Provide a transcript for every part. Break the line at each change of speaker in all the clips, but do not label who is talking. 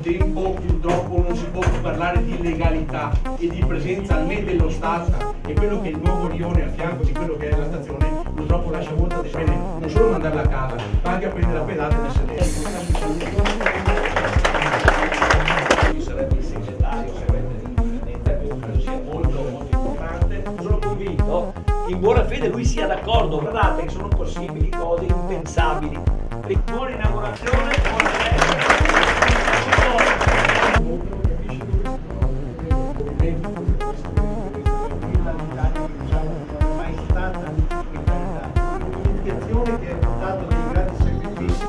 Tempo purtroppo non si può più parlare di legalità e di presenza né dello Stato, e quello che è il nuovo rione a fianco di quello che è la stazione purtroppo lascia molta despesa, non solo mandarla a casa ma anche a prendere la pedata nel sedere. Ci sarebbe il segretario, credo sia molto importante.
Sono convinto che in buona fede lui sia d'accordo. Guardate che sono possibili cose impensabili. Buona inaugurazione, buona festa.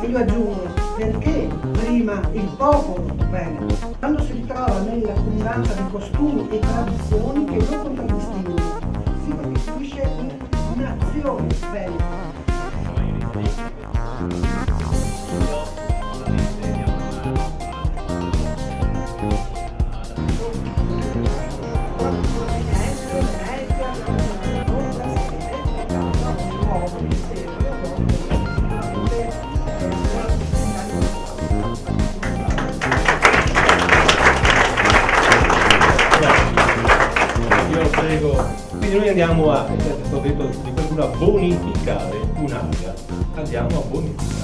Io aggiungo, perché prima il popolo veneto, quando si ritrova nella comunanza di costumi e tradizioni che lo contraddistinguono, si costituisce un'azione veneta.
Quindi noi andiamo a, ho detto di qualcuno, a bonificare un'area, andiamo a bonificare.